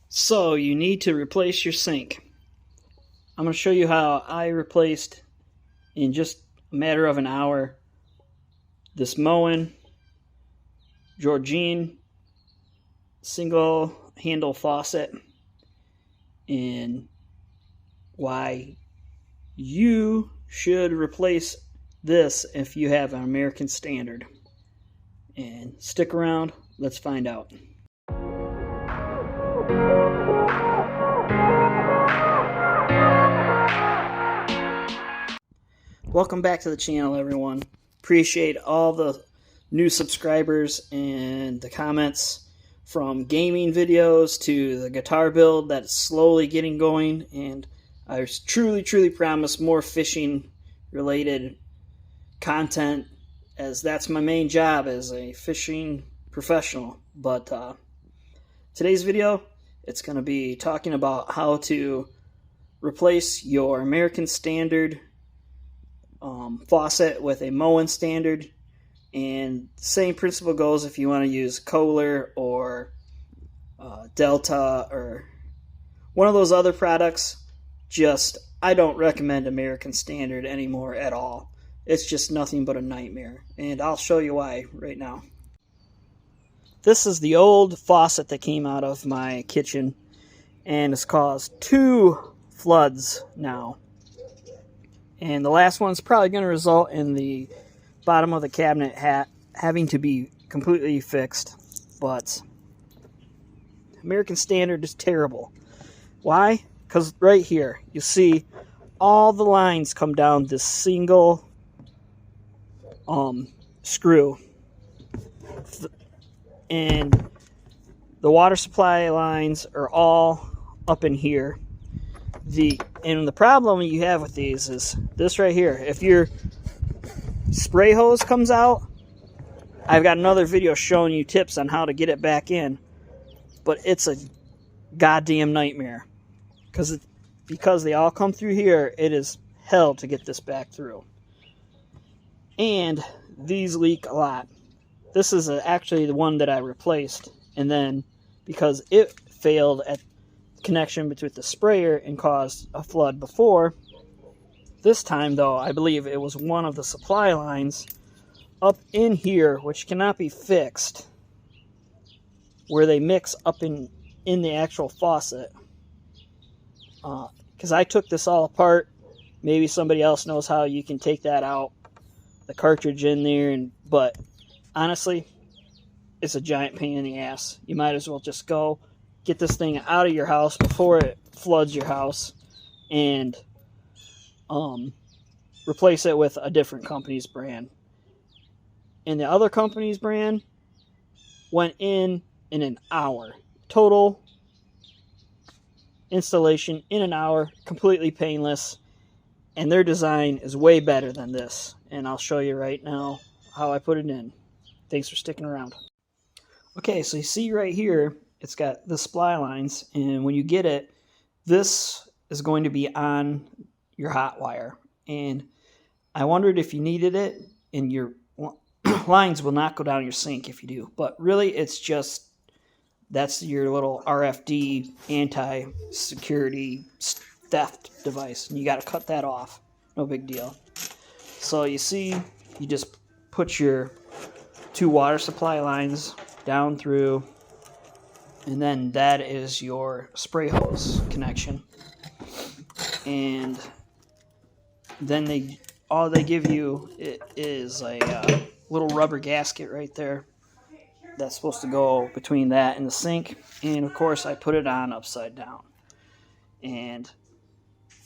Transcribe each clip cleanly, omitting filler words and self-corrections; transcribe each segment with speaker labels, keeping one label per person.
Speaker 1: So you need to replace your sink. I'm going to show you how I replaced, in just a matter of an hour, this Moen Georgine single handle faucet, and why you should replace this if you have an American Standard. And stick around, let's find out. Welcome back to the channel, everyone. Appreciate all the new subscribers and the comments, from gaming videos to the guitar build that's slowly getting going. And I truly promise more fishing related content, as that's my main job as a fishing professional. But today's video, it's going to be talking about how to replace your American Standard faucet with a Moen Standard. And the same principle goes if you want to use Kohler or Delta or one of those other products. Just, I don't recommend American Standard anymore at all. It's just nothing but a nightmare, and I'll show you why right now. This is the old faucet that came out of my kitchen, and it's caused 2 floods now. And the last one's probably going to result in the bottom of the cabinet having to be completely fixed. But American Standard is terrible. Why? Because right here, you see all the lines come down this single screw. And the water supply lines are all up in here. And the problem you have with these is this right here. If your spray hose comes out, I've got another video showing you tips on how to get it back in, but it's a goddamn nightmare because they all come through here. It is hell to get this back through, and these leak a lot. This is actually the one that I replaced, and then because it failed at connection between the sprayer and caused a flood before. This time, though, I believe it was one of the supply lines up in here, which cannot be fixed, where they mix up in the actual faucet. Because I took this all apart. Maybe somebody else knows how you can take that out, the cartridge in there, but honestly, it's a giant pain in the ass. You might as well just go get this thing out of your house before it floods your house, and replace it with a different company's brand. And the other company's brand went in an hour. Total installation in an hour, completely painless, and their design is way better than this. And I'll show you right now how I put it in. Thanks for sticking around. Okay, so you see right here, it's got the supply lines, and when you get it, this is going to be on your hot wire. And I wondered if you needed it, and your lines will not go down your sink if you do. But really, it's just, that's your little RFD anti-security theft device, and you got to cut that off. No big deal. So you see, you just put your 2 water supply lines down through, and then that is your spray hose connection. And then all they give you is a little rubber gasket right there that's supposed to go between that and the sink. And of course, I put it on upside down, and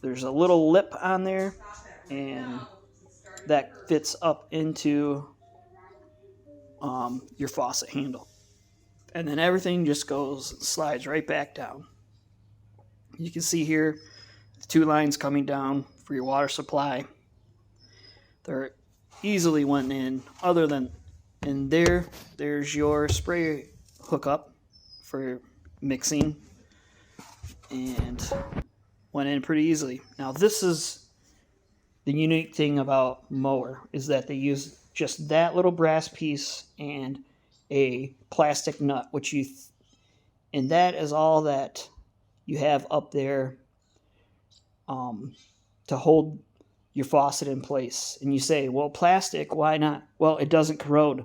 Speaker 1: there's a little lip on there, and that fits up into your faucet handle, and then everything just slides right back down. You can see here the 2 lines coming down for your water supply. They're easily went in, other than, and there's your spray hookup for mixing, and went in pretty easily. Now this is the unique thing about Moer, is that they use just that little brass piece and a plastic nut, which And that is all that you have up there to hold your faucet in place. And you say, well, plastic, why not? Well, it doesn't corrode.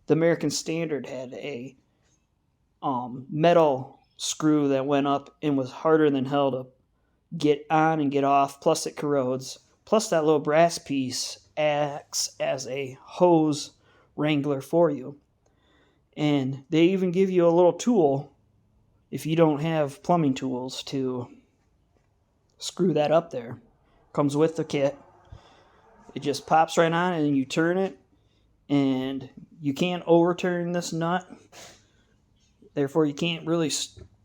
Speaker 1: The American Standard had a metal screw that went up and was harder than hell to get on and get off, plus it corrodes. Plus that little brass piece acts as a hose wrangler for you. And they even give you a little tool if you don't have plumbing tools to screw that up there. Comes with the kit. It just pops right on and you turn it, and you can't overturn this nut. Therefore, you can't really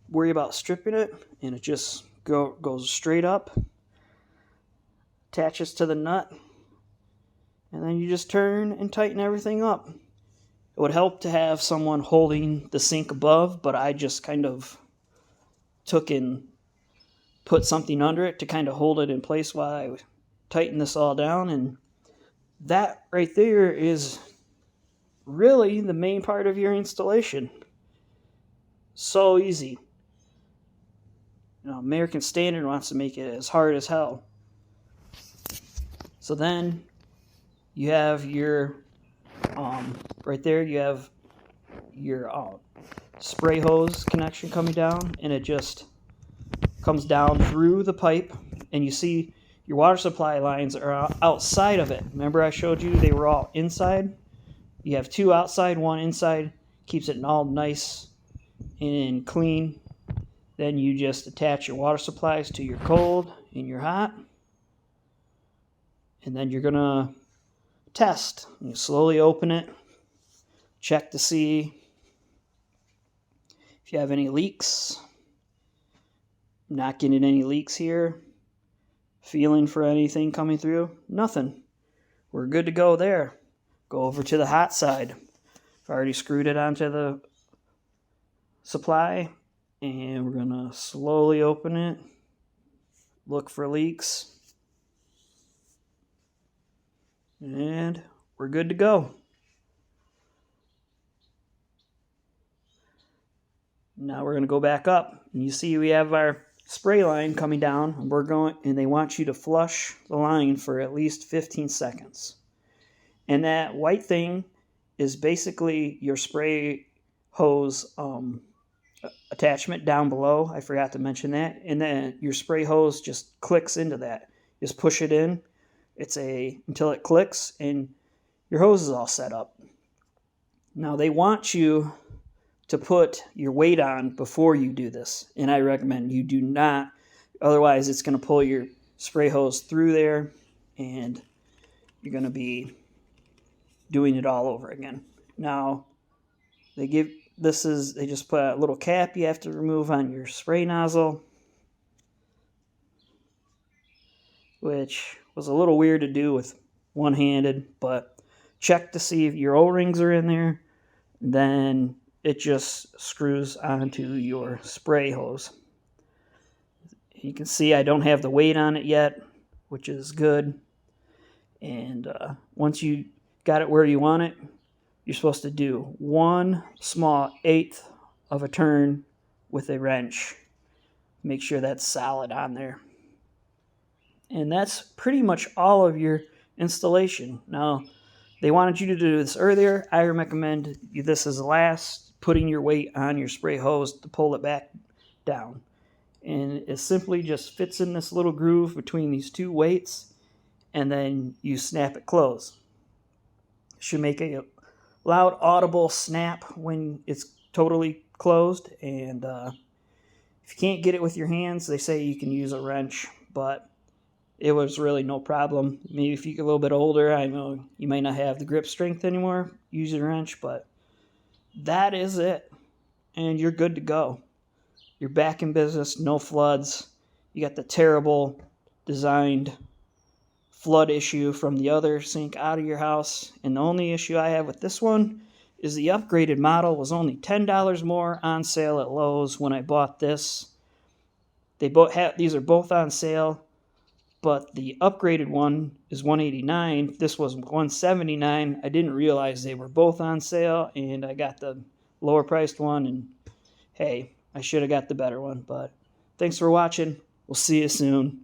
Speaker 1: worry about stripping it, and it just goes straight up, attaches to the nut, and then you just turn and tighten everything up. It would help to have someone holding the sink above, but I just kind of took and put something under it to kind of hold it in place while I tighten this all down. And that right there is really the main part of your installation. So easy. American Standard wants to make it as hard as hell. So then you have your right there, you have your spray hose connection coming down, and it just comes down through the pipe, and you see your water supply lines are outside of it. Remember I showed you they were all inside? You have two outside, one inside, keeps it all nice and clean. Then you just attach your water supplies to your cold and your hot, and then you're gonna test. You slowly open it, check to see if you have any leaks. Not getting any leaks here. Feeling for anything coming through? Nothing. We're good to go there. Go over to the hot side. I've already screwed it onto the supply, and we're gonna slowly open it, look for leaks, and we're good to go. Now we're gonna go back up, and you see we have our spray line coming down, and they want you to flush the line for at least 15 seconds. And that white thing is basically your spray hose attachment down below. I forgot to mention that. And then your spray hose just clicks into that. Just push it in. Until it clicks, and your hose is all set up. Now they want you to put your weight on before you do this, and I recommend you do not. Otherwise, it's going to pull your spray hose through there, and you're going to be doing it all over again. Now, they just put a little cap you have to remove on your spray nozzle, which was a little weird to do with one-handed, but check to see if your O-rings are in there. Then it just screws onto your spray hose. You can see I don't have the weight on it yet, which is good. And once you got it where you want it, you're supposed to do 1 small 1/8 of a turn with a wrench. Make sure that's solid on there. And that's pretty much all of your installation. Now, they wanted you to do this earlier. I recommend this as last, putting your weight on your spray hose to pull it back down. And it simply just fits in this little groove between these two weights, and then you snap it closed. It should make a loud audible snap when it's totally closed. And if you can't get it with your hands, they say you can use a wrench, but it was really no problem. Maybe if you get a little bit older, I know you might not have the grip strength anymore, use a wrench, but that is it. And you're good to go. You're back in business, no floods. You got the terrible designed flood issue from the other sink out of your house. And the only issue I have with this one is the upgraded model was only $10 more on sale at Lowe's when I bought this. These are both on sale, but the upgraded one is $189. This was $179. I didn't realize they were both on sale, and I got the lower priced one. And hey, I should have got the better one, but thanks for watching. We'll see you soon.